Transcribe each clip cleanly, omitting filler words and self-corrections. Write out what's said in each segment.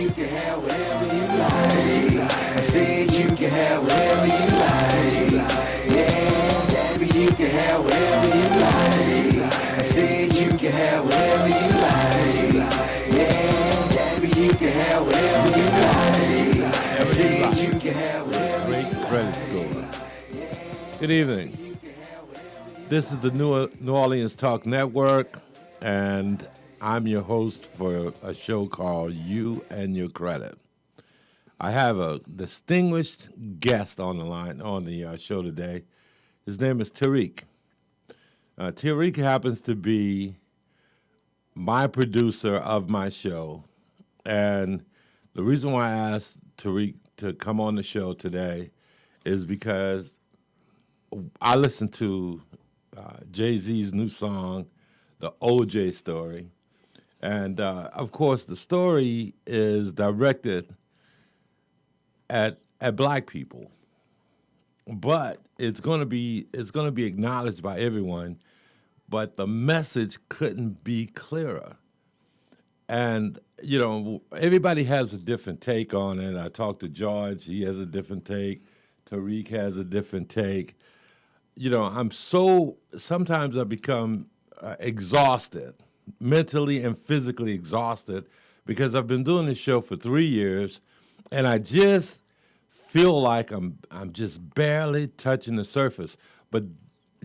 you can have whatever you like. I said you can have whatever you like. Yeah, baby, you can have whatever you like. I said you can have whatever you like. Yeah, baby, you can have whatever you like. I said you can have whatever you like. Great credit score. Good evening. This is the New Orleans Talk Network, and I'm your host for a show called You and Your Credit. I have a distinguished guest on the line on the show today. His name is Tariq. Tariq happens to be my producer of my show, and the reason why I asked Tariq to come on the show today is because I listened to Jay-Z's new song, The OJ Story. And, of course, the story is directed at black people. But it's going to be acknowledged by everyone, but the message couldn't be clearer. And, you know, everybody has a different take on it. I talked to George. He has a different take. Tariq has a different take. You know, sometimes I become exhausted, mentally and physically exhausted, because I've been doing this show for 3 years, and I just feel like I'm just barely touching the surface. But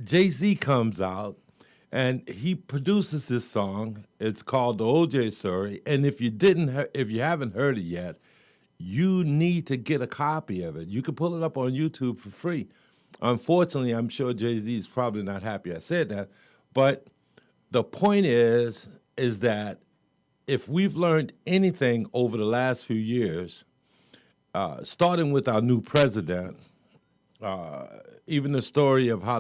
Jay-Z comes out, and he produces this song. It's called The OJ Story, and if you haven't heard it yet, you need to get a copy of it. You can pull it up on YouTube for free. Unfortunately, I'm sure Jay-Z is probably not happy I said that, but the point is that if we've learned anything over the last few years, starting with our new president, even the story of how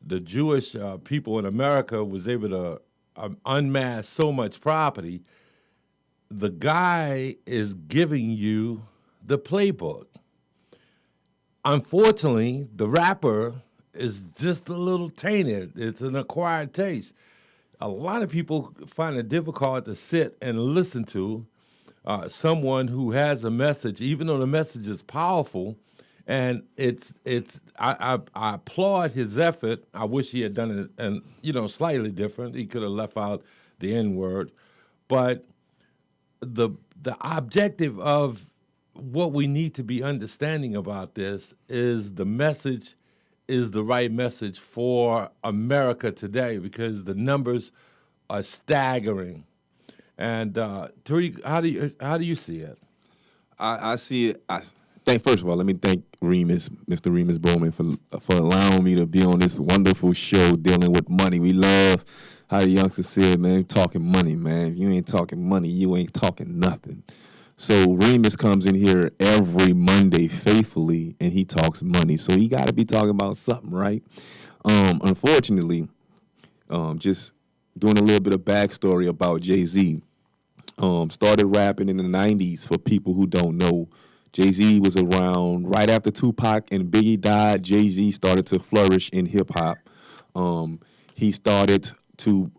the Jewish people in America was able to unmask so much property, the guy is giving you the playbook. Unfortunately, the rapper is just a little tainted. It's an acquired taste. A lot of people find it difficult to sit and listen to someone who has a message, even though the message is powerful. And I applaud his effort. I wish he had done it and slightly different. He could have left out the N-word, but the objective of what we need to be understanding about this is the message is the right message for America today, because the numbers are staggering. And Tariq, how do you see it? I see it. First of all, let me thank Remus, Mr. Remus Bowman, for allowing me to be on this wonderful show dealing with money. We love how the youngster said, man, talking money, man. If you ain't talking money, you ain't talking nothing. So Remus comes in here every Monday faithfully, and he talks money. So he got to be talking about something, right? Unfortunately, just doing a little bit of backstory about Jay-Z. Started rapping in the 90s for people who don't know. Jay-Z was around right after Tupac and Biggie died. Jay-Z started to flourish in hip-hop. He started to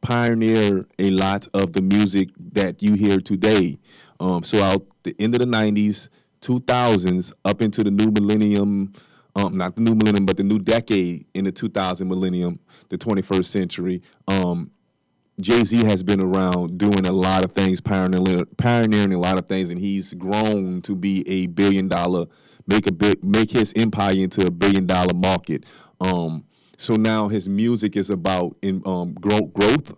pioneer a lot of the music that you hear today. So out the end of the 90s, 2000s, up into the new millennium, not the new millennium, but the new decade in the 2000 millennium, the 21st century, Jay-Z has been around doing a lot of things, pioneering a lot of things, and he's grown to be a $1 billion, make his empire into a $1 billion market. So now his music is about growth.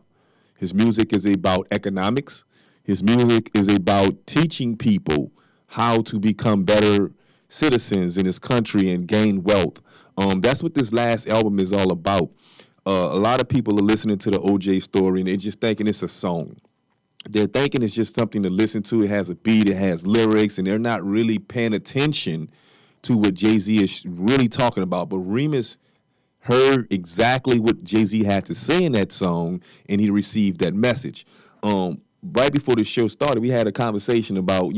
His music is about economics. His music is about teaching people how to become better citizens in this country and gain wealth. That's what this last album is all about. A lot of people are listening to the OJ Story, and they're just thinking it's a song. They're thinking it's just something to listen to. It has a beat, it has lyrics, and they're not really paying attention to what Jay-Z is really talking about. But Remus heard exactly what Jay-Z had to say in that song, and he received that message. Right before the show started, we had a conversation about,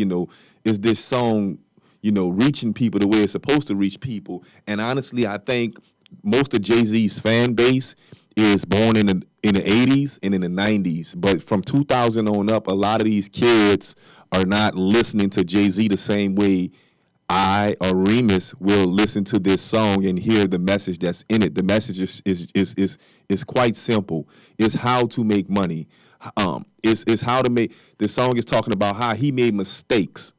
is this song, reaching people the way it's supposed to reach people? And honestly, I think most of Jay-Z's fan base is born in the 80s and in the 90s. But from 2000 on up, a lot of these kids are not listening to Jay-Z the same way I or Remus will listen to this song and hear the message that's in it. The message is quite simple. It's how to make money. It's how to make. The song is talking about how he made mistakes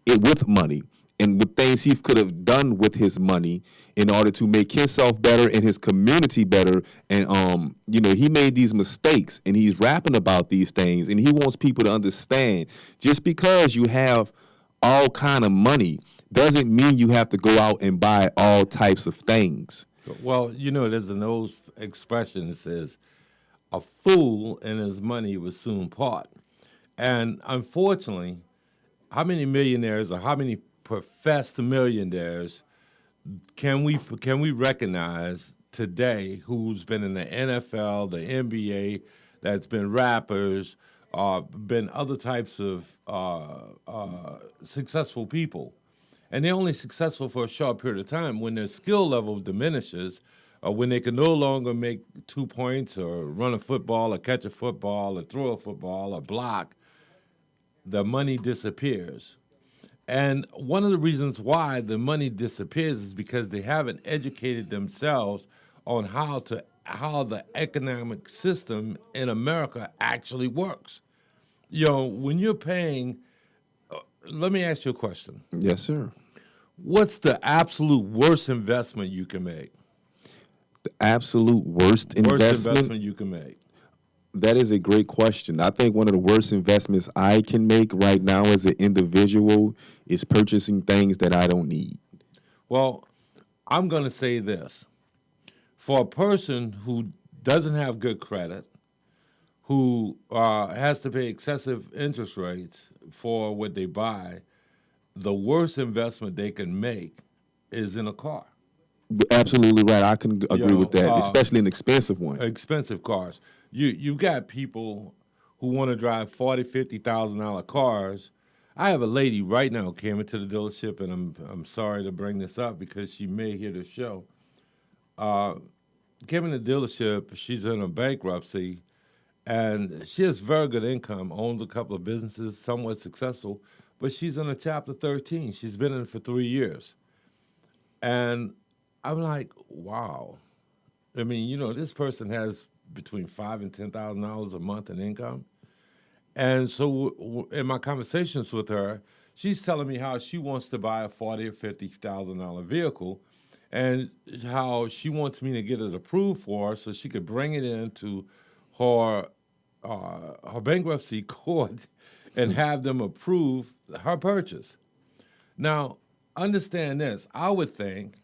with money and with things he could have done with his money in order to make himself better and his community better. And he made these mistakes and he's rapping about these things and he wants people to understand just because you have all kind of money doesn't mean you have to go out and buy all types of things. Well, there's an old expression that says, a fool and his money will soon part. And unfortunately, how many millionaires or how many professed millionaires can we recognize today who's been in the NFL, the NBA, that's been rappers, been other types of successful people? And they're only successful for a short period of time. When their skill level diminishes, or when they can no longer make 2 points or run a football or catch a football or throw a football or block, the money disappears. And one of the reasons why the money disappears is because they haven't educated themselves on how the economic system in America actually works. When you're paying, let me ask you a question. Yes, sir. What's the absolute worst investment you can make? The absolute worst investment you can make? That is a great question. I think one of the worst investments I can make right now as an individual is purchasing things that I don't need. Well, I'm going to say this. For a person who doesn't have good credit, who has to pay excessive interest rates for what they buy, the worst investment they can make is in a car. Absolutely right. I can agree with that, especially an expensive one. Expensive cars. You've got people who want to drive $40,000, $50,000 cars. I have a lady right now who came into the dealership, and I'm sorry to bring this up because she may hear the show. Came in the dealership. She's in a bankruptcy, and she has very good income, owns a couple of businesses, somewhat successful, but she's in a Chapter 13. She's been in it for 3 years. And I'm like, wow. I mean, this person has between $5,000 and $10,000 a month in income. And so in my conversations with her, she's telling me how she wants to buy a $40,000 or $50,000 vehicle and how she wants me to get it approved for her so she could bring it into her bankruptcy court and have them approve her purchase. Now, understand this. I would think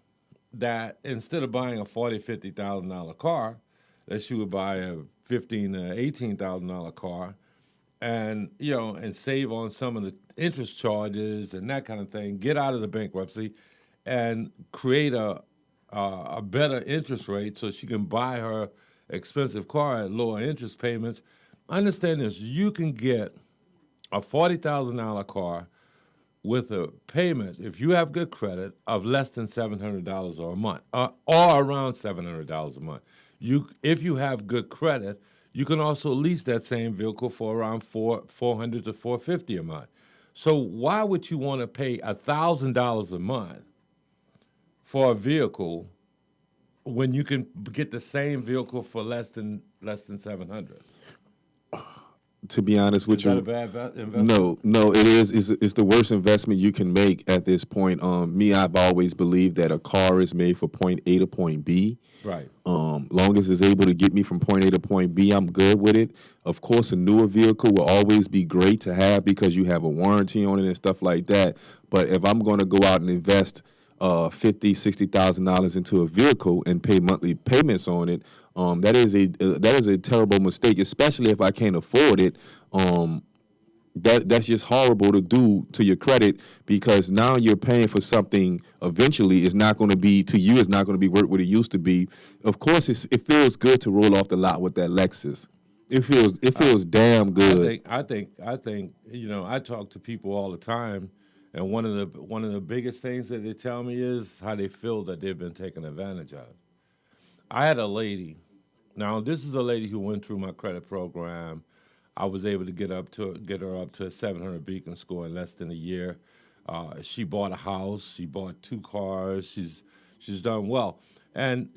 that instead of buying a $40,000, $50,000 car, that she would buy a $15,000 to $18,000 car and save on some of the interest charges and that kind of thing, get out of the bankruptcy and create a better interest rate so she can buy her expensive car at lower interest payments. Understand this, you can get a $40,000 car with a payment, if you have good credit, of less than $700 a month, or around $700 a month. If you have good credit, you can also lease that same vehicle for around $400 to $450 a month. So why would you want to pay $1,000 a month for a vehicle when you can get the same vehicle for less than $700? To be honest with you, is that a bad investment? No, it is. It's the worst investment you can make at this point. I've always believed that a car is made for point A to point B. Right. Long as it's able to get me from point A to point B, I'm good with it. Of course, a newer vehicle will always be great to have because you have a warranty on it and stuff like that. But if I'm going to go out and invest $50,000, $60,000 into a vehicle and pay monthly payments on it, that is a terrible mistake, especially if I can't afford it. That's just horrible to do to your credit because now you're paying for something eventually is not going to be to you. It's not going to be worth what it used to be. Of course, it feels good to roll off the lot with that Lexus. It feels damn good. I think I talk to people all the time, and one of the biggest things that they tell me is how they feel that they've been taken advantage of. I had a lady Now, this is a lady who went through my credit program. I was able to get her up to a 700 Beacon score in less than a year. She bought a house. She bought 2 cars. She's done well. And,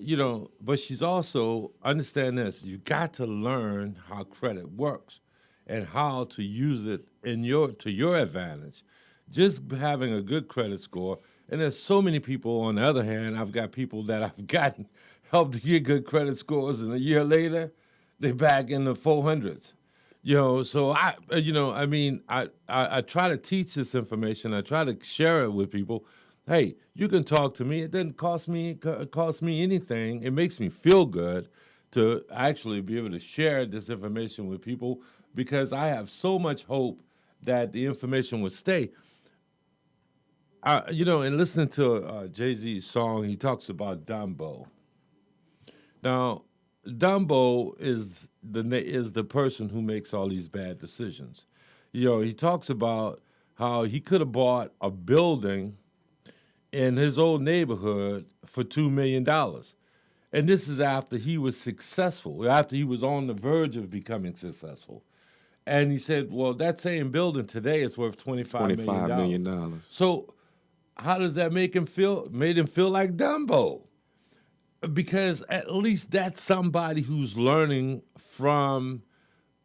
but she's also, understand this, you got to learn how credit works and how to use it to your advantage. Just having a good credit score, and there's so many people, on the other hand, I've got people that I've gotten helped to get good credit scores, and a year later, they're back in the 400s. So I try to teach this information. I try to share it with people. Hey, you can talk to me. It doesn't cost me anything. It makes me feel good to actually be able to share this information with people because I have so much hope that the information would stay. And listening to Jay-Z's song, he talks about Dumbo. Now, Dumbo is the person who makes all these bad decisions. He talks about how he could have bought a building in his old neighborhood for $2 million. And this is after he was successful, after he was on the verge of becoming successful. And he said, well, that same building today is worth $25 million. So how does that make him feel? Made him feel like Dumbo. Because at least that's somebody who's learning from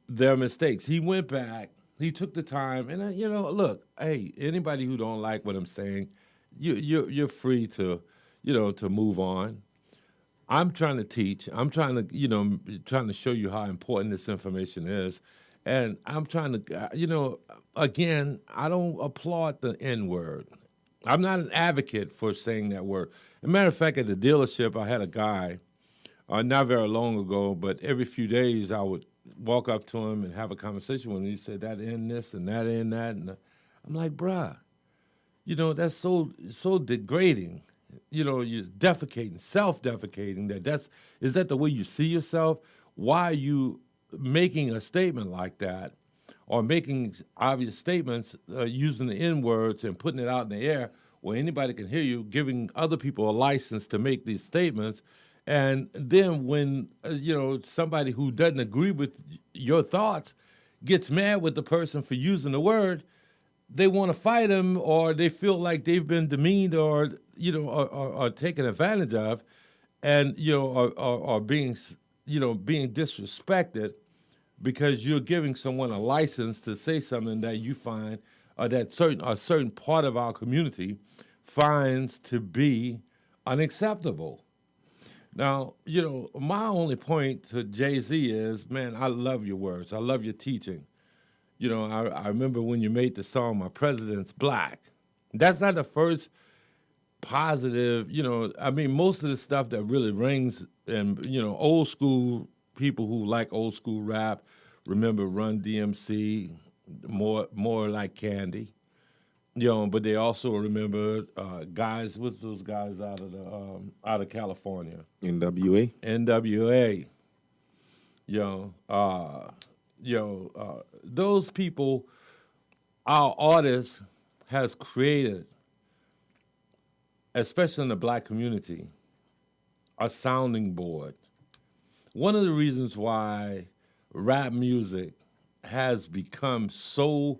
their mistakes. He went back, he took the time, and look, hey, anybody who don't like what I'm saying, you're free to, to move on. I'm trying to teach. I'm trying to show you how important this information is, and I'm trying to, again, I don't applaud the N-word. I'm not an advocate for saying that word. As a matter of fact, at the dealership, I had a guy, not very long ago, but every few days I would walk up to him and have a conversation with him. He said, that in this and that in that. And I'm like, bruh, that's so degrading. You're defecating, self-defecating. Is that the way you see yourself? Why are you making a statement like that? Or making obvious statements using the N-words and putting it out in the air where anybody can hear you, giving other people a license to make these statements. And then when, somebody who doesn't agree with your thoughts gets mad with the person for using the word, they want to fight him or they feel like they've been demeaned or taken advantage of and, or being disrespected. Because you're giving someone a license to say something that you find, that a certain part of our community finds to be unacceptable. Now, my only point to Jay-Z is, man, I love your words. I love your teaching. I remember when you made the song, My President's Black. That's not the first positive, most of the stuff that really rings and, old school people who like old school rap remember Run DMC, more like Candy, but they also remember guys. What's those guys out of California? NWA. Those people, our artists has created, especially in the black community, a sounding board. One of the reasons why rap music has become so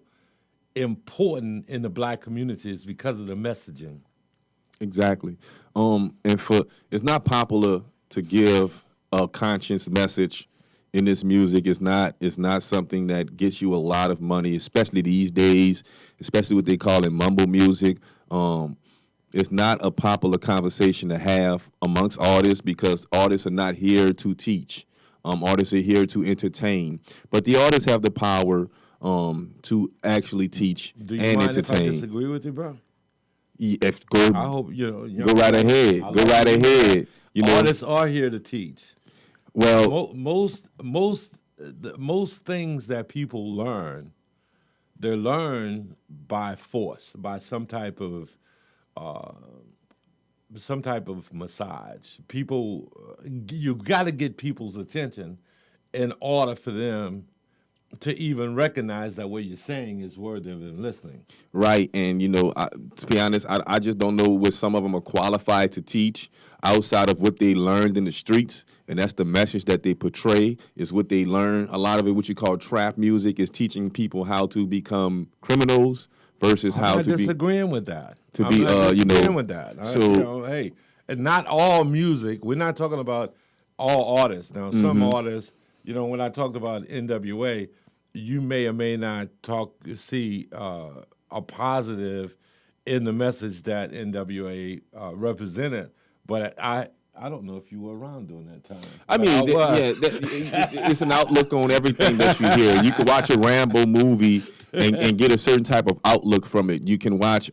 important in the black community is because of the messaging. Exactly. And it's not popular to give a conscious message in this music. It's not something that gets you a lot of money, especially these days, especially what they call in mumble music. It's not a popular conversation to have amongst artists because artists are not here to teach. Artists are here to entertain. But the artists have the power to actually teach and entertain. Do you mind if I disagree with you, bro? I hope go right ahead. Go right ahead. Artists are here to teach. Well, most things that people learn, they learn by force, by some type of massage. People, you got to get people's attention in order for them to even recognize that what you're saying is worthy of them listening. Right, and to be honest, I just don't know what some of them are qualified to teach outside of what they learned in the streets, and that's the message that they portray is what they learn. A lot of it, what you call trap music, is teaching people how to become criminals versus I'm how not to be disagreeing with that. to I'm be not disagreeing with that. So Hey, it's not all music. We're not talking about all artists. Now, some artists, when I talked about NWA, you may or may not see a positive in the message that NWA represented, but I don't know if you were around during that time. I mean, it's an outlook on everything that you hear. You can watch a Rambo movie and get a certain type of outlook from it. You can watch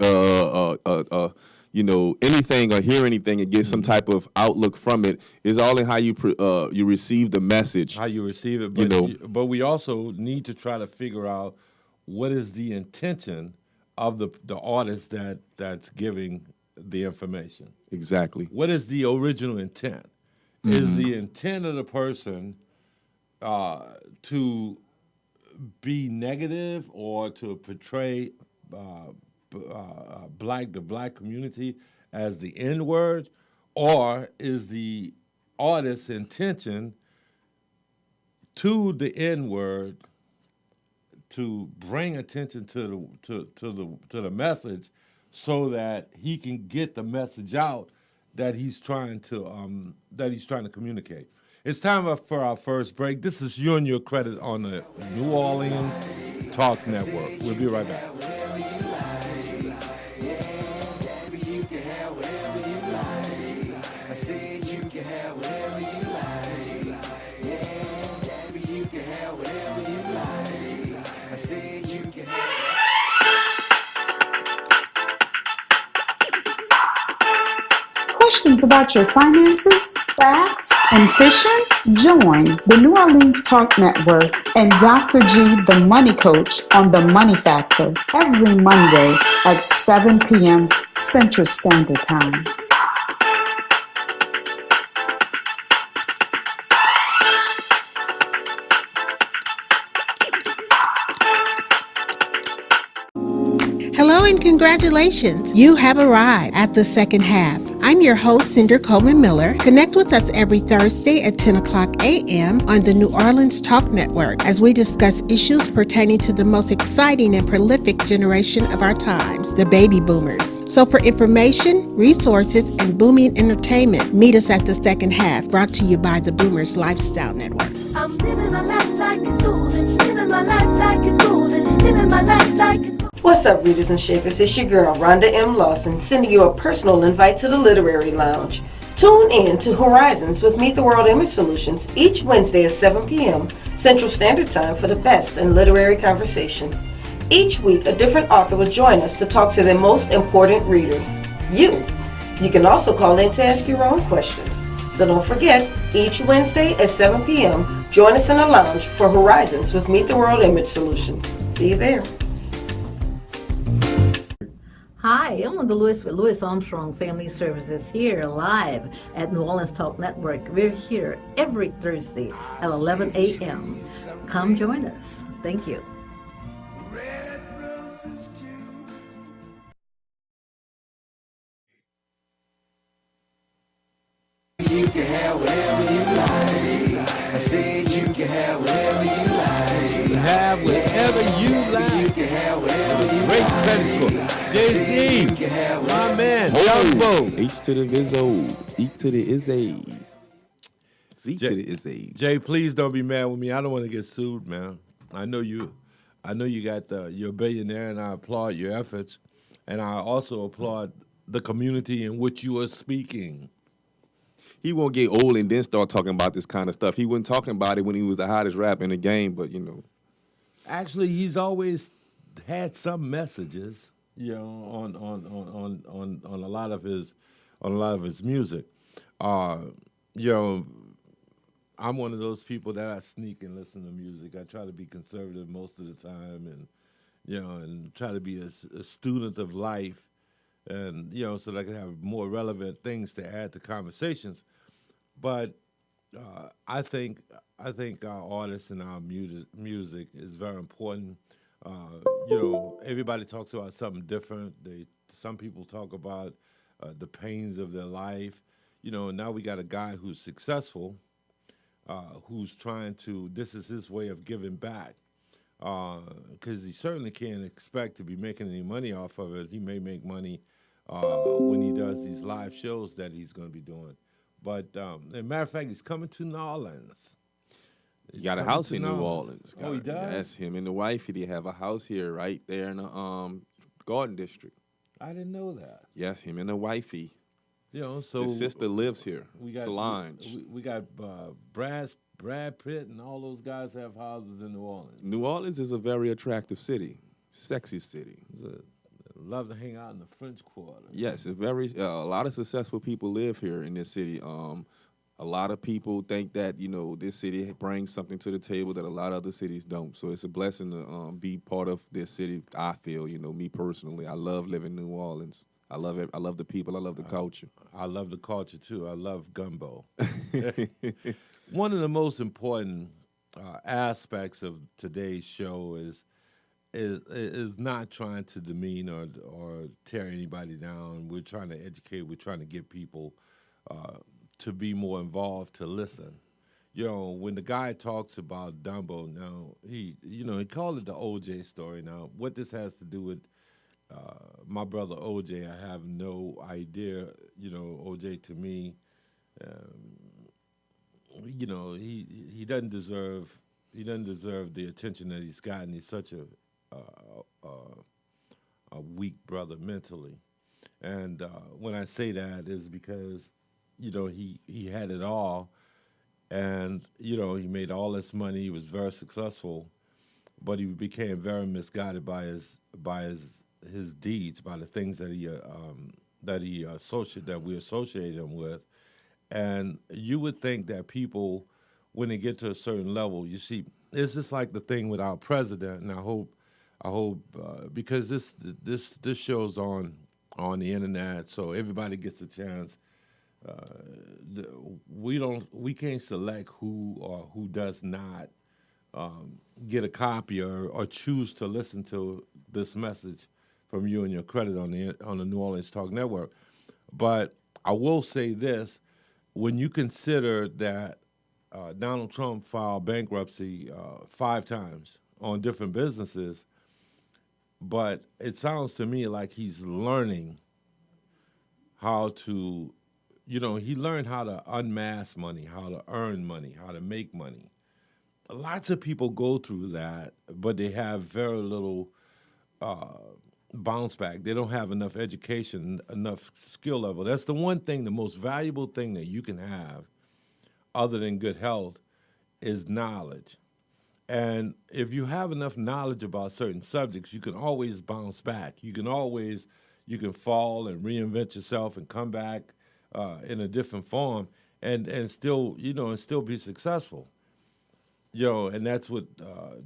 anything or hear anything and get some type of outlook from it. It's all in how you receive the message. How you receive it, but we also need to try to figure out what is the intention of the artist that's giving the information. Exactly. What is the original intent? Is the intent of the person to be negative or to portray the black community as the N-word, or is the artist's intention to the N-word to bring attention to the message, so that he can get the message out that he's trying to communicate. It's time for our first break. This is You and Your Credit on the New Orleans Talk Network. We'll be right back. Questions about your finances, facts, and fishing? Join the New Orleans Talk Network and Dr. G, the Money Coach, on The Money Factor every Monday at 7 p.m. Central Standard Time. Hello and congratulations. You have arrived at the second half. I'm your host, Cinder Coleman Miller. Connect with us every Thursday at 10 o'clock a.m. on the New Orleans Talk Network as we discuss issues pertaining to the most exciting and prolific generation of our times, the baby boomers. So for information, resources, and booming entertainment, meet us at the second half, brought to you by the Boomers Lifestyle Network. I'm living my life like it's golden, living my life like it's golden, living my life like it's golden. What's up, readers and shakers? It's your girl, Rhonda M. Lawson, sending you a personal invite to the Literary Lounge. Tune in to Horizons with Meet the World Image Solutions each Wednesday at 7 p.m. Central Standard Time for the best in literary conversation. Each week, a different author will join us to talk to their most important readers, you. You can also call in to ask your own questions. So don't forget, each Wednesday at 7 p.m., join us in the lounge for Horizons with Meet the World Image Solutions. See you there. Hi, I'm Linda Lewis with Lewis Armstrong Family Services here live at New Orleans Talk Network. We're here every Thursday at 11 a.m. Come join us. Thank you. Red roses too. You can have whatever you like. I said you can have whatever you like. Have whatever you like. You can have whatever you Great like. credit score. Jay-Z, my man, Jumbo. H to the Vizzo, E to the Izzy, Z to the Izzy. Jay, please don't be mad with me. I don't want to get sued, man. I know you got you're a billionaire, and I applaud your efforts, and I also applaud the community in which you are speaking. He won't get old and then start talking about this kind of stuff. He wasn't talking about it when he was the hottest rapper in the game, but Actually, he's always had some messages, on a lot of his music. I'm one of those people that I sneak and listen to music. I try to be conservative most of the time, and and try to be a student of life, and so that I can have more relevant things to add to conversations. But I think our artists and our music is very important. Everybody talks about something different. Some people talk about the pains of their life. Now we got a guy who's successful, who's trying to. This is his way of giving back, because he certainly can't expect to be making any money off of it. He may make money when he does these live shows that he's going to be doing. But as a matter of fact, he's coming to New Orleans. He got a house in New Orleans. Oh, he does? Yes, him and the wife. They have a house here right there in the Garden District. I didn't know that. Yes, him and the wifey. So His sister lives here. we got Solange. we got Brad Pitt and all those guys have houses in New Orleans. New Orleans is a very attractive city, sexy city. Love to hang out in the French Quarter. Yes, a lot of successful people live here in this city. A lot of people think that this city brings something to the table that a lot of other cities don't. So it's a blessing to be part of this city. I feel, me personally, I love living in New Orleans. I love it. I love the people. I love the culture. I love the culture too. I love gumbo. One of the most important aspects of today's show is not trying to demean or tear anybody down. We're trying to educate. We're trying to get people to be more involved, to listen. When the guy talks about Dumbo, now he called it the OJ story. Now, what this has to do with my brother OJ, I have no idea. OJ to me, he doesn't deserve the attention that he's gotten. He's such a weak brother mentally, and when I say that is because he had it all, and he made all this money. He was very successful, but he became very misguided by his deeds, by the things that we associate him with. And you would think that people, when they get to a certain level, you see, it's just like the thing with our president. And I hope because this show's on the internet, so everybody gets a chance. We can't select who or who does not get a copy or choose to listen to this message from you and your credit on the New Orleans Talk Network. But I will say this: when you consider that Donald Trump filed bankruptcy 5 times on different businesses, but it sounds to me like he's learning how to. He learned how to unmask money, how to earn money, how to make money. Lots of people go through that, but they have very little bounce back. They don't have enough education, enough skill level. That's the one thing, the most valuable thing that you can have, other than good health, is knowledge. And if you have enough knowledge about certain subjects, you can always bounce back. You can fall and reinvent yourself and come back in a different form and still be successful. And that's what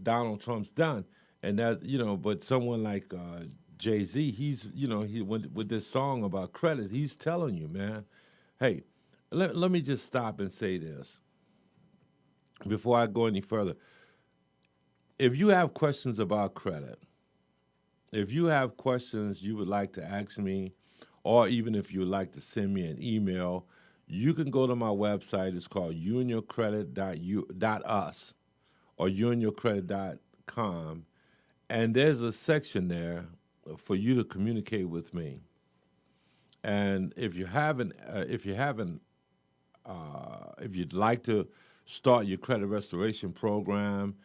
Donald Trump's done. And that, but someone like Jay-Z, he went with this song about credit. He's telling you, man, hey, let me just stop and say this before I go any further. If you have questions about credit, if you have questions you would like to ask me, or even if you would like to send me an email, you can go to my website. It's called youandyourcredit.us or youandyourcredit.com, and there's a section there for you to communicate with me. And if you'd like to start your credit restoration program,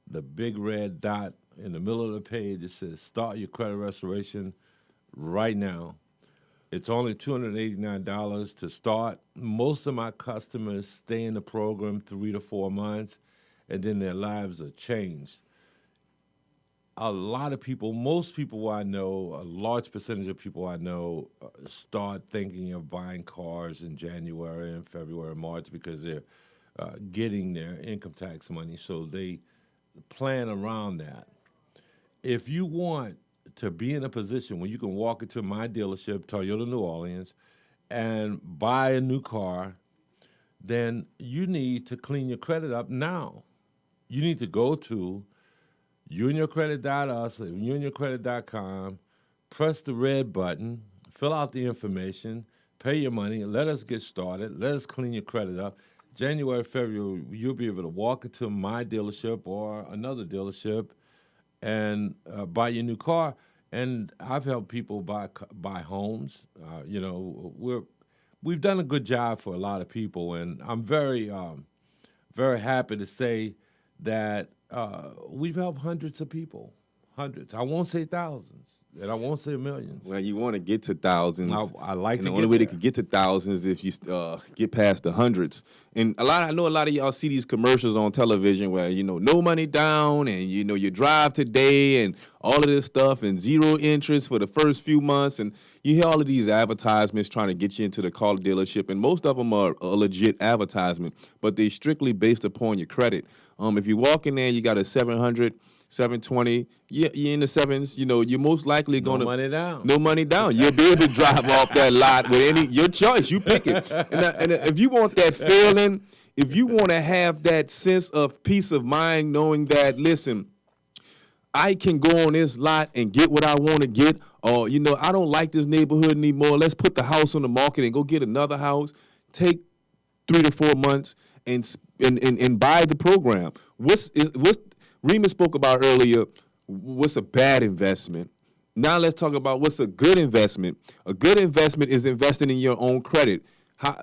the big red dot in the middle of the page, it says start your credit restoration right now. It's only $289 to start. Most of my customers stay in the program 3 to 4 months, and then their lives are changed. A lot of people, most people I know, a large percentage of people I know start thinking of buying cars in January and February and March because they're getting their income tax money, so they plan around that. If you want to be in a position where you can walk into my dealership, Toyota New Orleans, and buy a new car then you need to clean your credit up now. You need to go to youandyourcredit.us or youandyourcredit.com, press the red button, fill out the information, pay your money, let us get started, let us clean your credit up. January, February, you'll be able to walk into my dealership or another dealership and buy your new car. And I've helped people buy homes. We've done a good job for a lot of people, and I'm very happy to say that we've helped hundreds of people. Hundreds. I won't say thousands, and I won't say millions. Well, you want to get to thousands. I like and to the only way they could get to thousands is if you get past the hundreds. And I know a lot of y'all see these commercials on television where, no money down and, you drive today and all of this stuff and zero interest for the first few months. And you hear all of these advertisements trying to get you into the car dealership. And most of them are a legit advertisement, but they strictly based upon your credit. If you walk in there, you got a 700, 720, you're in the sevens, you're most likely going to... No money down. No money down. You'll be able to drive off that lot with your choice. You pick it. And if you want that feeling, if you want to have that sense of peace of mind knowing that, listen, I can go on this lot and get what I want to get, or, I don't like this neighborhood anymore. Let's put the house on the market and go get another house. Take 3 to 4 months and buy the program. What's Remus spoke about earlier, what's a bad investment? Now let's talk about what's a good investment. A good investment is investing in your own credit.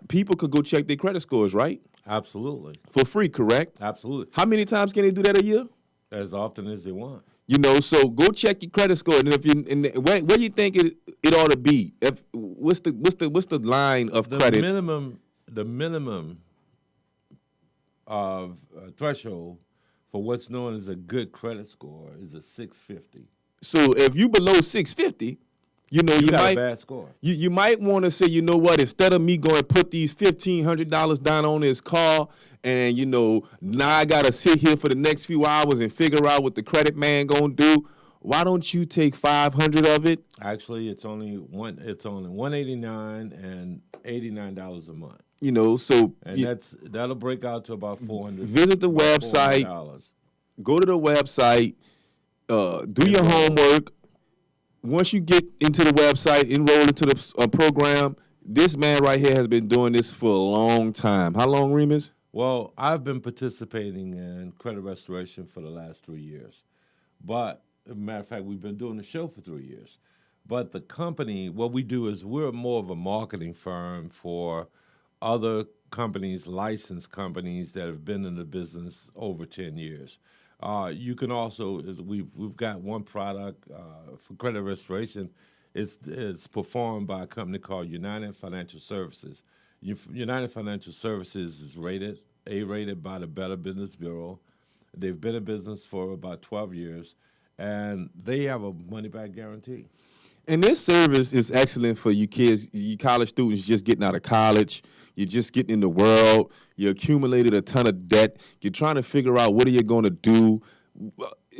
People could go check their credit scores, right? Absolutely. For free, correct? Absolutely. How many times can they do that a year? As often as they want. So go check your credit score, and if where you think it ought to be? What's the line of credit? The minimum of threshold for what's known as a good credit score is a 650. So if you below 650, you got might a bad score. You might want to say, you know what? Instead of me going to put these $1,500 down on this car, and now I gotta sit here for the next few hours and figure out what the credit man gonna do. Why don't you take 500 of it? Actually, it's only $189 and $89 a month. That'll break out to about $400. Visit the website. Go to the website. Do your homework. Once you get into the website, enroll into the program. This man right here has been doing this for a long time. How long, Remus? Well, I've been participating in credit restoration for the last 3 years. But, as a matter of fact, we've been doing the show for 3 years. But the company, what we do is we're more of a marketing firm for other companies, licensed companies that have been in the business over 10 years. You can also, we've got one product for credit restoration. It's performed by a company called United Financial Services. United Financial Services is A-rated by the Better Business Bureau. They've been in business for about 12 years, and they have a money-back guarantee. And this service is excellent for you kids, you college students just getting out of college. You're just getting in the world. You accumulated a ton of debt. You're trying to figure out what are you going to do.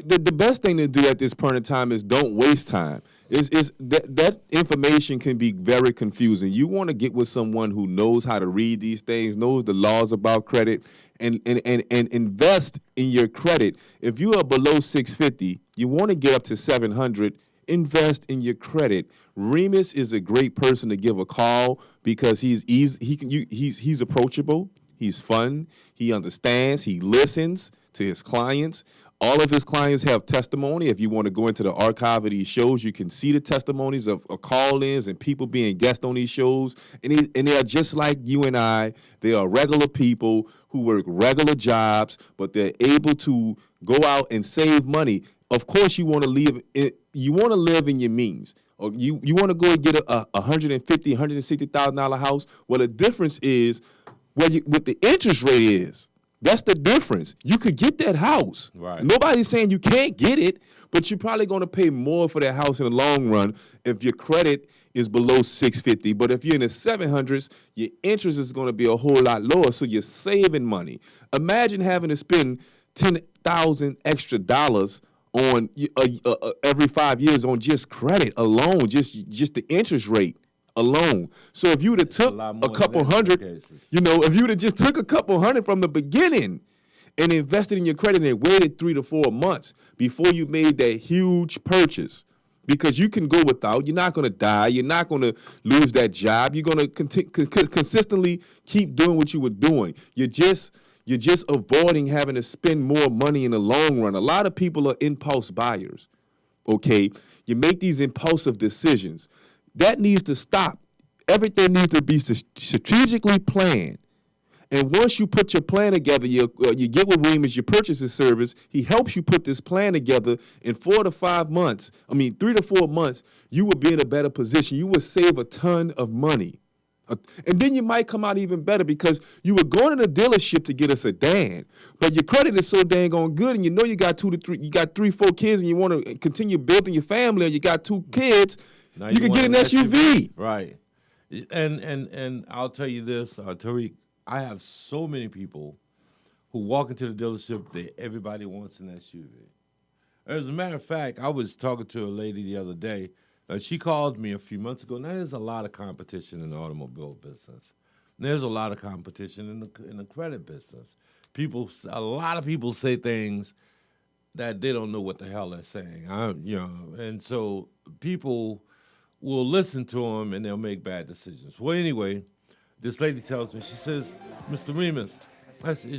The best thing to do at this point in time is don't waste time. That information can be very confusing. You want to get with someone who knows how to read these things, knows the laws about credit, and invest in your credit. If you are below 650, you want to get up to 700. Invest in your credit. Remus is a great person to give a call because he's approachable. He's fun. He understands. He listens to his clients. All of his clients have testimony. If you want to go into the archive of these shows, you can see the testimonies of call-ins and people being guests on these shows. And they are just like you and I. They are regular people who work regular jobs, but they're able to go out and save money. Of course, you want to live in your means. Or you want to go and get a $150,000, $160,000 house. Well, the difference is what the interest rate is. That's the difference. You could get that house. Right. Nobody's saying you can't get it, but you're probably going to pay more for that house in the long run if your credit is below 650. But if you're in the 700s, your interest is going to be a whole lot lower, so you're saving money. Imagine having to spend $10,000 extra on every 5 years on just credit alone, just the interest rate alone. So if you would have took lot a more couple than that in hundred, some cases. if you would have just took a couple hundred from the beginning and invested in your credit and waited 3 to 4 months before you made that huge purchase, because you can go without. You're not going to die. You're not going to lose that job. You're going to consistently keep doing what you were doing. You're just avoiding having to spend more money in the long run. A lot of people are impulse buyers, okay? You make these impulsive decisions. That needs to stop. Everything needs to be strategically planned. And once you put your plan together, you get with Remus, your purchasing service. He helps you put this plan together in 3 to 4 months, you will be in a better position. You will save a ton of money. And then you might come out even better because you were going to the dealership to get a sedan, but your credit is so dang on good, and you know you got 3, 4 kids, and you want to continue building your family, and you got 2 kids, Now you can want get an an SUV. Right. And I'll tell you this, Tariq, I have so many people who walk into the dealership, everybody wants an SUV. As a matter of fact, I was talking to a lady the other day. She called me a few months ago. Now, there's a lot of competition in the automobile business. There's a lot of competition in the credit business. A lot of people say things that they don't know what the hell they're saying. And so people will listen to them and they'll make bad decisions. Well, anyway, this lady tells me, she says, Mr. Remus,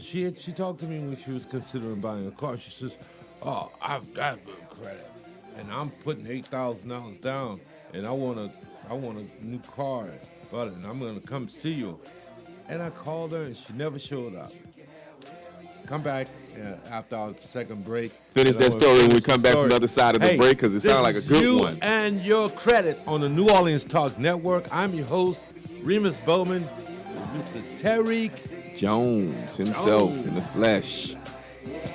she talked to me when she was considering buying a car. She says, oh, I've got good credit, and I'm putting $8,000 down, and I want a new car, and I'm gonna come see you. And I called her, and she never showed up. Come back after our second break. Finish that story when we come back from the other side of the break, because it sounds like a good one. And your credit on the New Orleans Talk Network. I'm your host, Remus Bowman, Mr. Tariq Jones himself in the flesh.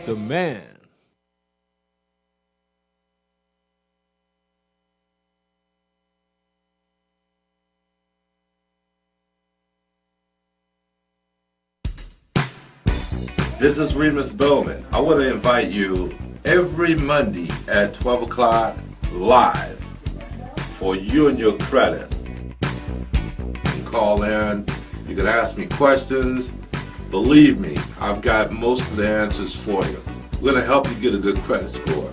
The man. This is Remus Bowman. I want to invite you every Monday at 12 o'clock live for You and Your Credit. You can call in. You can ask me questions. Believe me, I've got most of the answers for you. We're going to help you get a good credit score.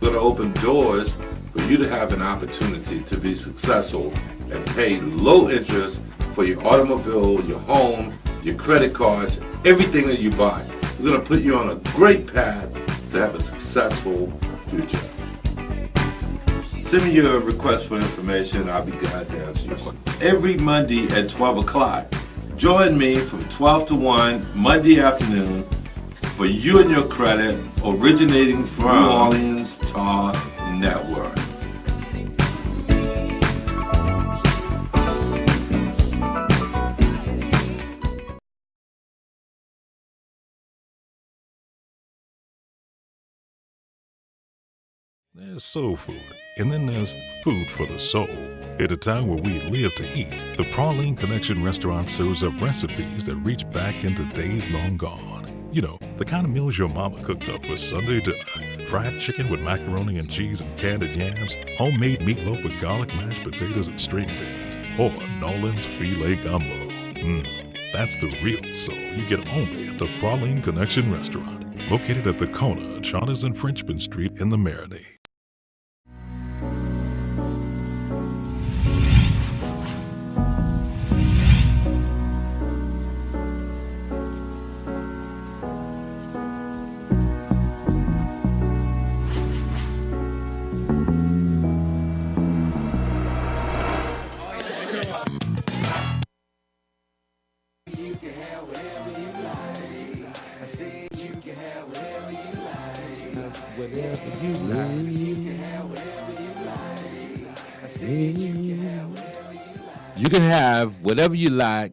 We're going to open doors for you to have an opportunity to be successful and pay low interest for your automobile, your home, your credit cards, everything that you buy. We're going to put you on a great path to have a successful future. Send me your request for information. I'll be glad to answer your question. Every Monday at 12 o'clock, join me from 12 to 1 Monday afternoon for You and Your Credit, originating from New Orleans Talk Network. There's soul food, and then there's food for the soul. At a time where we live to eat, the Praline Connection restaurant serves up recipes that reach back into days long gone. You know, the kind of meals your mama cooked up for Sunday dinner. Fried chicken with macaroni and cheese and candied yams, homemade meatloaf with garlic mashed potatoes and string beans, or Nolan's filet gumbo. That's the real soul you get only at the Praline Connection restaurant, located at the corner of Charters and Frenchman Street in the Marinade. You can have whatever you like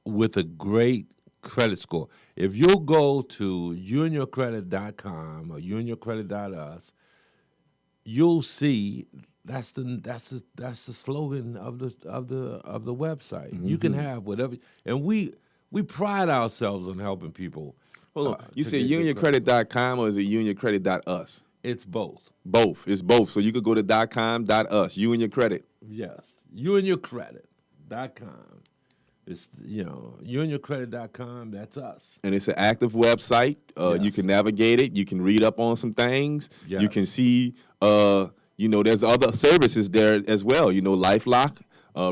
with a great credit score. If you'll go to youandyourcredit.com or youandyourcredit.us, you'll see that's the slogan of the website. Mm-hmm. You can have whatever, and we pride ourselves on helping people. Hold on. You said youandyourcredit.com or is it youandyourcredit.us? It's both. Both. It's both. So you could go to .com.us, you and your credit. Yes. YouandYourCredit.com. It's, YouandYourCredit.com, that's us. And it's an active website. You Yes. can navigate it. You can read up on some things. Yes. You can see, there's other services there as well. LifeLock.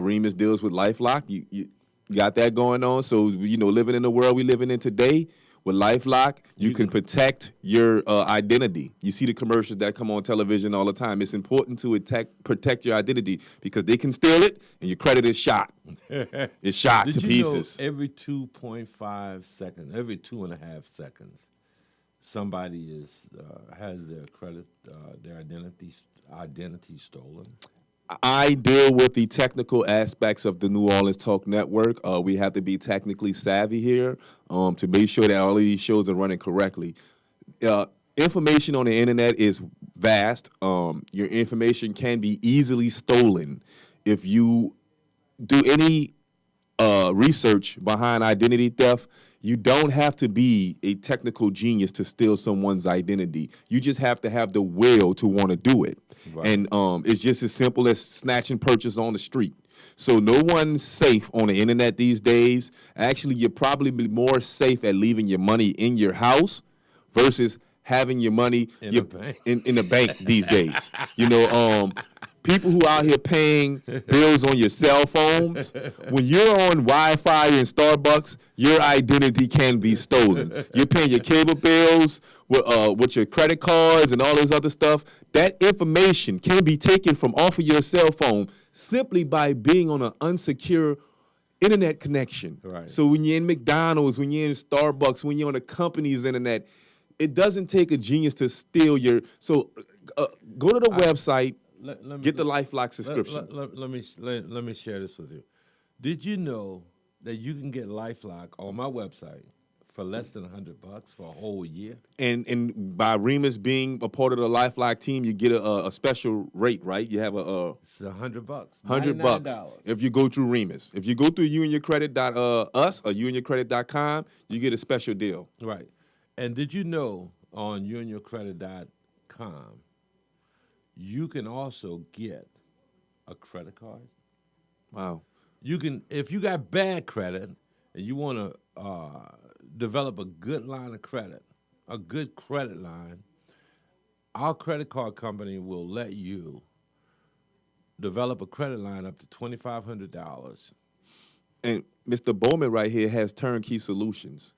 Remus deals with LifeLock. You got that going on. So, living in the world we living in today, with LifeLock, you can protect your identity. You see the commercials that come on television all the time. It's important to protect your identity because they can steal it and your credit is shot. It's shot to pieces. Every 2.5 seconds, every 2.5 seconds, somebody has their credit, their identity stolen? I deal with the technical aspects of the New Orleans Talk Network. We have to be technically savvy here to make sure that all of these shows are running correctly. Information on the internet is vast. Your information can be easily stolen. If you do any research behind identity theft, you don't have to be a technical genius to steal someone's identity. You just have to have the will to want to do it. Right. And it's just as simple as snatching purchase on the street. So no one's safe on the internet these days. Actually, you're probably more safe at leaving your money in your house versus having your money in the bank these days. People who out here paying bills on your cell phones, when you're on Wi-Fi in Starbucks, your identity can be stolen. You're paying your cable bills with your credit cards and all this other stuff. That information can be taken from off of your cell phone simply by being on an unsecure internet connection. Right. So when you're in McDonald's, when you're in Starbucks, when you're on a company's internet, it doesn't take a genius to steal your. So go to the website. Get the LifeLock subscription. Let me share this with you. Did you know that you can get LifeLock on my website for less than $100 for a whole year? And by Remus being a part of the LifeLock team, you get a special rate, right? You have it's $100. $100 if you go through Remus. If you go through YouandYourCredit.us or YouandYourCredit.com, you get a special deal. Right. And did you know on YouandYourCredit.com, you can also get a credit card? Wow. You can, if you got bad credit and you want to develop a good line of credit, a good credit line, our credit card company will let you develop a credit line up to $2,500. And Mr. Bowman right here has turnkey solutions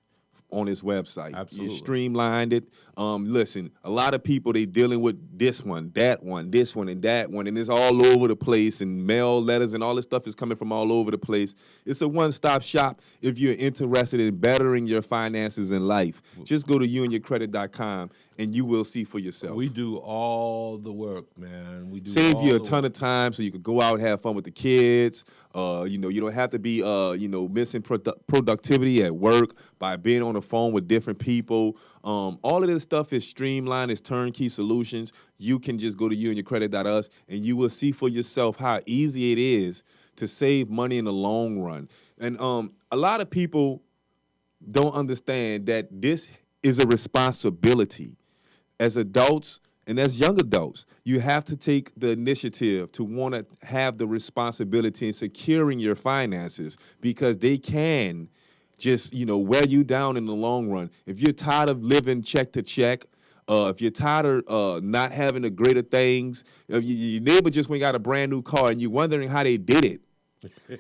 on his website. Absolutely. You streamlined it. Listen, a lot of people, they dealing with this one, that one, this one, and that one, and it's all over the place, and mail letters and all this stuff is coming from all over the place. It's a one-stop shop if you're interested in bettering your finances in life. Just go to YouandYourCredit.com, and you will see for yourself. We do all the work, man. We do save you a ton of time so you can go out and have fun with the kids. You don't have to be, missing productivity at work by being on the phone with different people. All of this stuff is streamlined. It's turnkey solutions. You can just go to YouandYourCredit.us, and you will see for yourself how easy it is to save money in the long run. And a lot of people don't understand that this is a responsibility. As adults, and as young adults, you have to take the initiative to want to have the responsibility in securing your finances because they can just, wear you down in the long run. If you're tired of living check to check, if you're tired of not having the greater things, if your neighbor just went got a brand new car and you're wondering how they did it.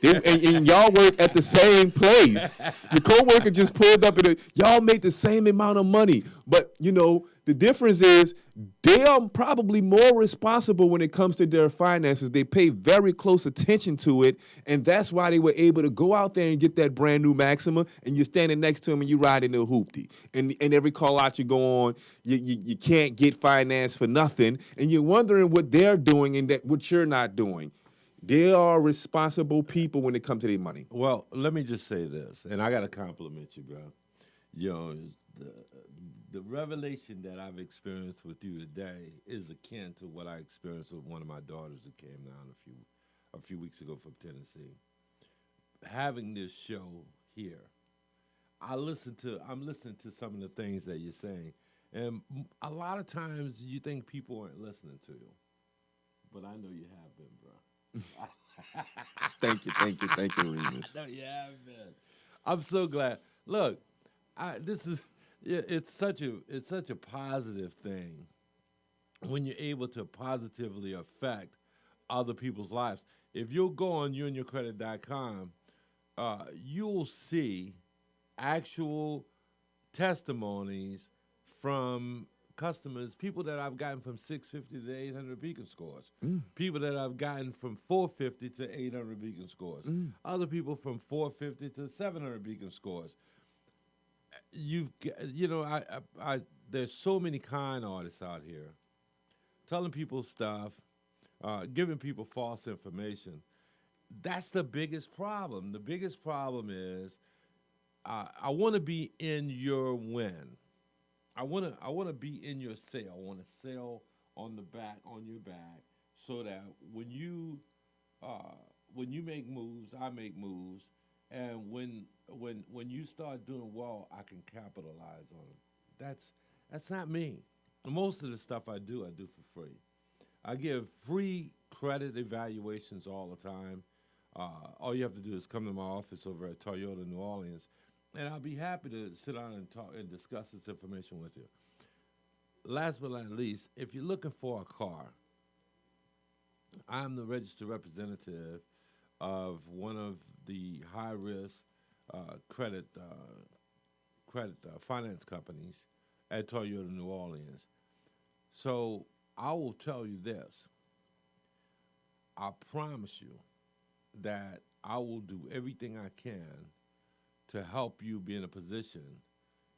And y'all work at the same place. Your coworker just pulled up and y'all make the same amount of money. But, the difference is they are probably more responsible when it comes to their finances. They pay very close attention to it, and that's why they were able to go out there and get that brand new Maxima, and you're standing next to them and you're riding the hoopty. And every call out you go on, you can't get finance for nothing, and you're wondering what they're doing and what you're not doing. They are responsible people when it comes to their money. Well, let me just say this, and I got to compliment you, bro. The revelation that I've experienced with you today is akin to what I experienced with one of my daughters who came down a few weeks ago from Tennessee. Having this show here, I'm listening to some of the things that you're saying, And a lot of times you think people aren't listening to you, but I know you have been, bro. Thank you, Remus. I know you have been. I'm so glad. Look, this is it's such a positive thing when you're able to positively affect other people's lives. If you'll go on youandyourcredit.com, you'll see actual testimonies from customers, people that I've gotten from 650 to 800 beacon scores, people that I've gotten from 450 to 800 beacon scores, other people from 450 to 700 beacon scores. There's so many kind artists out here telling people stuff, giving people false information. That's the biggest problem. The biggest problem is I want to be in your win. I want to be in your sale. I want to sell on your back, so that when you make moves, I make moves, and when you start doing well, I can capitalize on it. That's not me. Most of the stuff I do for free. I give free credit evaluations all the time. All you have to do is come to my office over at Toyota New Orleans, and I'll be happy to sit down and talk and discuss this information with you. Last but not least, if you're looking for a car, I'm the registered representative of one of the high-risk credit finance companies at Toyota New Orleans. So I will tell you this. I promise you that I will do everything I can to help you be in a position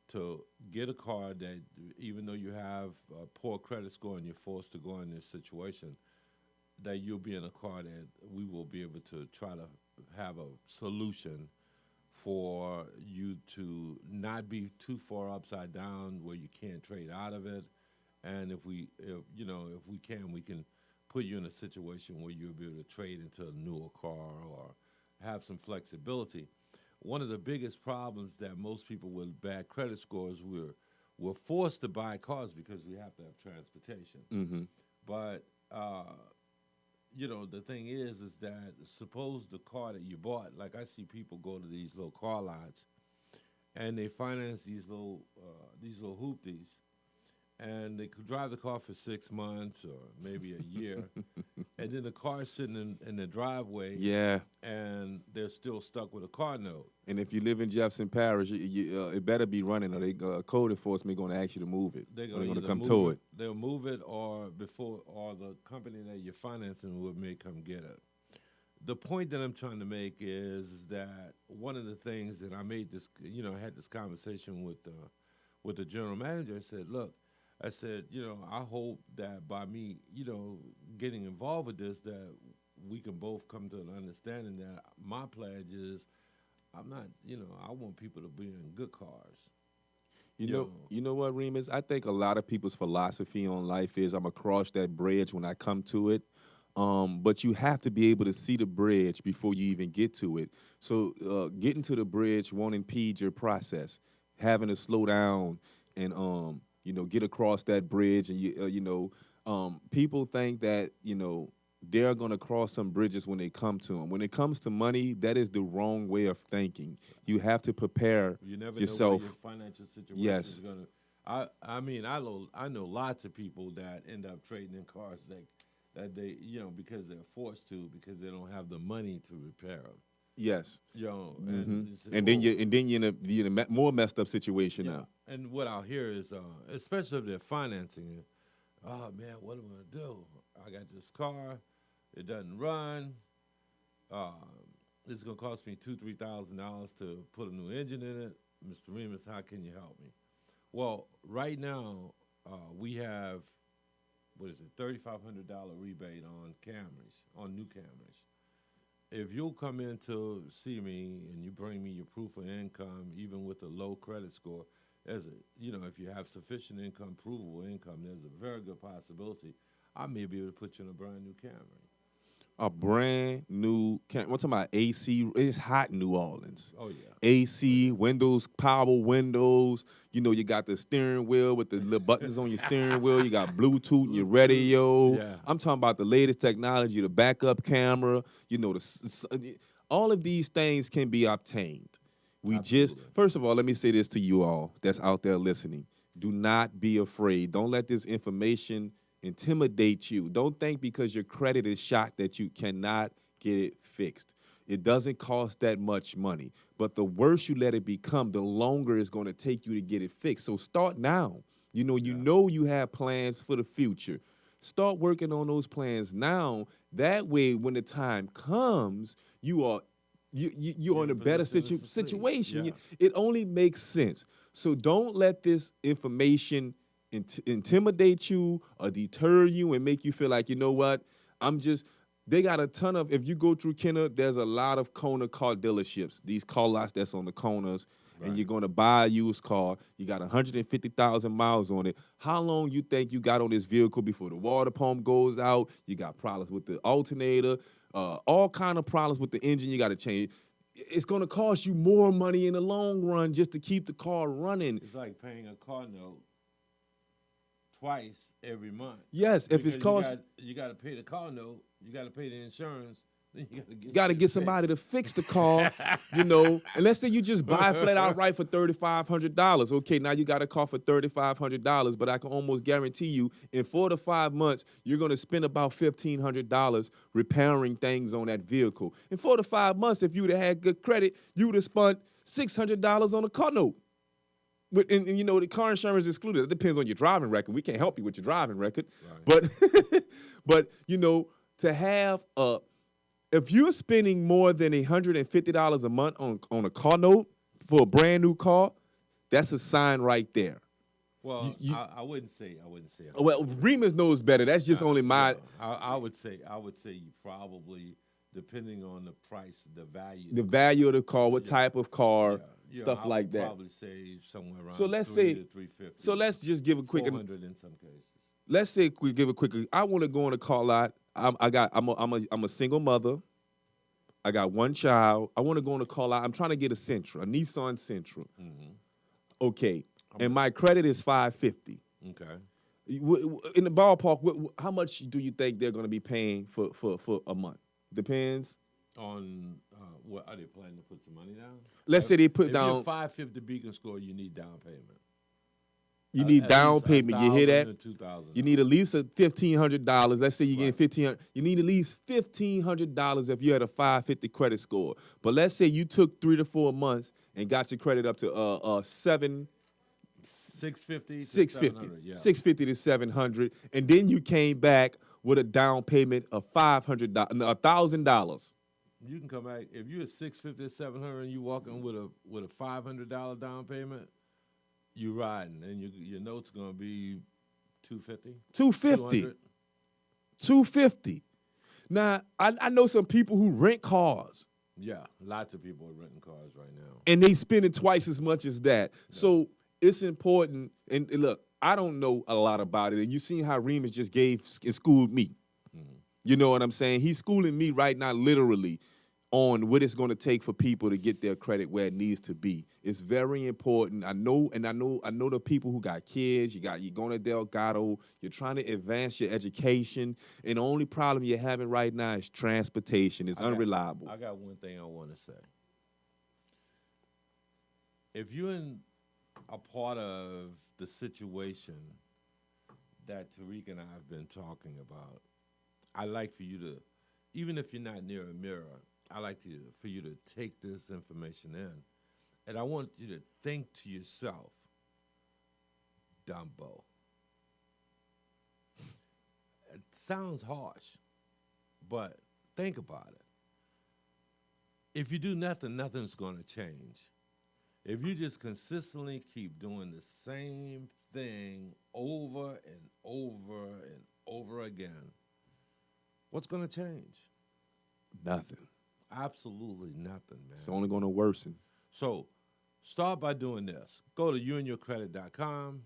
to get a car that, even though you have a poor credit score and you're forced to go in this situation, that you'll be in a car that we will be able to try to have a solution for you to not be too far upside down where you can't trade out of it. And if we can put you in a situation where you'll be able to trade into a newer car or have some flexibility. One of the biggest problems that most people with bad credit scores, we're forced to buy cars because we have to have transportation. Mm-hmm. But the thing is that suppose the car that you bought, like I see people go to these little car lots, and they finance these little hoopties, and they could drive the car for 6 months or maybe a year, and then the car's sitting in the driveway, Yeah. and they're still stuck with a car note. And if you live in Jefferson Parish, it better be running, or they code enforcement going to ask you to move it. They're going going to come to it. They'll move it, or the company that you're financing may come get it. The point that I'm trying to make is that one of the things that I made this, I had this conversation with the general manager. I said, look, I hope that by me, getting involved with this, that we can both come to an understanding that my pledge is I'm not, I want people to be in good cars. You know what, Remus? I think a lot of people's philosophy on life is I'm going to cross that bridge when I come to it. But you have to be able to see the bridge before you even get to it. So getting to the bridge won't impede your process. Having to slow down and get across that bridge, and people think that they're going to cross some bridges when they come to them. When it comes to money, that is the wrong way of thinking. You have to prepare You never yourself. know what your financial situation Yes. is going to. I know lots of people that end up trading in cars that they because they're forced to, because they don't have the money to repair them. Yes. And then you're in a more messed up situation now. And what I'll hear is, especially if they're financing it, oh man, what am I gonna do? I got this car, it doesn't run. It's gonna cost me $2,000-3,000 to put a new engine in it. Mr. Remus, how can you help me? Well, right now we have $3,500 rebate on Camrys, on new Camrys. If you'll come in to see me and you bring me your proof of income, even with a low credit score, if you have sufficient income, provable income, there's a very good possibility I may be able to put you in a brand new Camry. A brand new camera. We're talking about AC. It's hot in New Orleans. Oh, yeah. AC, windows, power windows. You know, you got the steering wheel with the little buttons on your steering wheel. You got Bluetooth in your radio. Yeah. I'm talking about the latest technology, the backup camera. You know, all of these things can be obtained. First of all, let me say this to you all that's out there listening. Do not be afraid. Don't let this information intimidate you. Don't think because your credit is shot that you cannot get it fixed. It doesn't cost that much money. But the worse you let it become, the longer it's going to take you to get it fixed. So start now. You know you have plans for the future. Start working on those plans now. That way, when the time comes, you're in a better situation. Yeah. It only makes sense. So don't let this information intimidate you or deter you and make you feel like, you know what, they got a ton of, if you go through Kenner, there's a lot of corner car dealerships, these car lots that's on the corners, and you're going to buy a used car. You got 150,000 miles on it. How long you think you got on this vehicle before the water pump goes out? You got problems with the alternator, all kind of problems with the engine you got to change. It's going to cost you more money in the long run just to keep the car running. It's like paying a car note twice every month. Yes, if it's cost, you got to pay the car note, you got to pay the insurance, then you got to get somebody to fix the car, you know. And let's say you just buy flat outright for $3,500. Okay, now you got a car for $3,500, but I can almost guarantee you in 4 to 5 months you're going to spend about $1,500 repairing things on that vehicle. In 4 to 5 months, if you would have had good credit, you would have spent $600 on a car note. And you know, the car insurance is excluded. It depends on your driving record. We can't help you with your driving record. Right. But you know, to have if you're spending more than $150 a month on a car note for a brand new car, that's a sign right there. Well, I wouldn't say. Well, Remus knows better. That's just only my. I would say you probably, depending on the price, the value of the car, what type of car. Yeah, stuff like that. Probably say somewhere around. So let's say to 350. So let's just give a quick. 400 in some cases. Let's say we give a quick. I want to go on a car lot. I'm a single mother. I got one child. I want to go on a car lot. I'm trying to get a Nissan Sentra. Mm-hmm. Okay, and my credit is 550. Okay. In the ballpark, how much do you think they're going to be paying for a month? Depends on what are they planning to put some money down? Let's say they put down 550 Beacon score. You need down payment. You need down payment. You hear that? 2,000. You need at least $1,500. Let's say you get $1,500. You need at least $1,500 if you had a 550 credit score. But let's say you took 3 to 4 months and got your credit up to 650 to 700, and then you came back with a down payment of $1,000. You can come back if you're at 650 to 700 and you walking with a $500 down payment. You riding, and your note's gonna be $250. Now I know some people who rent cars. Yeah, lots of people are renting cars right now, and they spending twice as much as that. Yeah. So it's important. And look, I don't know a lot about it, and you seen how Remus just schooled me. Mm-hmm. You know what I'm saying? He's schooling me right now, literally, on what it's going to take for people to get their credit where it needs to be. It's very important. I know the people who got kids. You're going to Delgado. You're trying to advance your education, and the only problem you're having right now is transportation. It's unreliable. I got one thing I want to say. If you're in a part of the situation that Tariq and I have been talking about, I'd like for you to, even if you're not near a mirror, I like for you to take this information in, and I want you to think to yourself, Dumbo. It sounds harsh, but think about it. If you do nothing, nothing's going to change. If you just consistently keep doing the same thing over and over and over again, what's going to change? Nothing. Absolutely nothing, man. It's only going to worsen. So start by doing this. Go to youandyourcredit.com.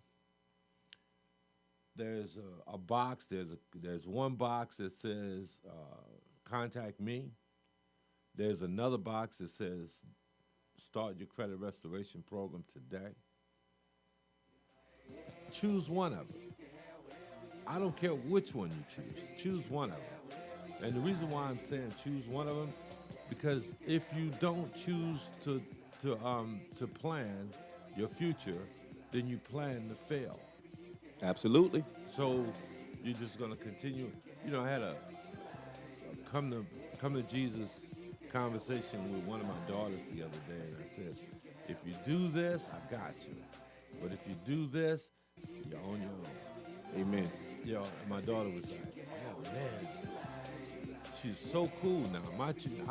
There's a box. There's one box that says contact me. There's another box that says start your credit restoration program today. Choose one of them. I don't care which one you choose. Choose one of them. And the reason why I'm saying choose one of them, because if you don't choose to plan your future, then you plan to fail. Absolutely. So you're just going to continue. You know, I had a come to Jesus conversation with one of my daughters the other day, and I said, if you do this, I got you. But if you do this, you're on your own. Amen. You know, and my daughter was like, oh man, she's so cool now. I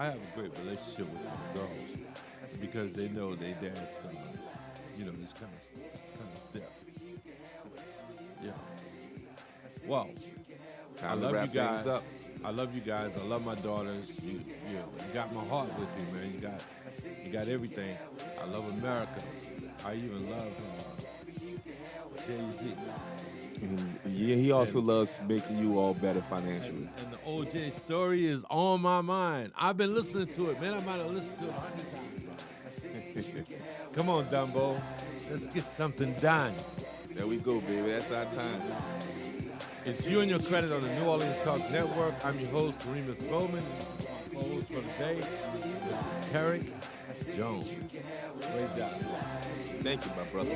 have a great relationship with my girls because they know their dad's, you know, it's kind of stiff. Yeah. Well, I love you guys. I love you guys. I love my daughters. You got my heart with you, man. You got everything. I love America. I even love Jay-Z. Yeah, he also loves making you all better financially. And the OJ story is on my mind. I've been listening to it, man. I might have listened to it 100 times. Come on, Dumbo. Let's get something done. There we go, baby. That's our time. It's You and Your Credit on the New Orleans Talk Network. I'm your host, Remus Bowman. My co-host for the day, Mr. Tarek Jones. Great job. Thank you, my brother.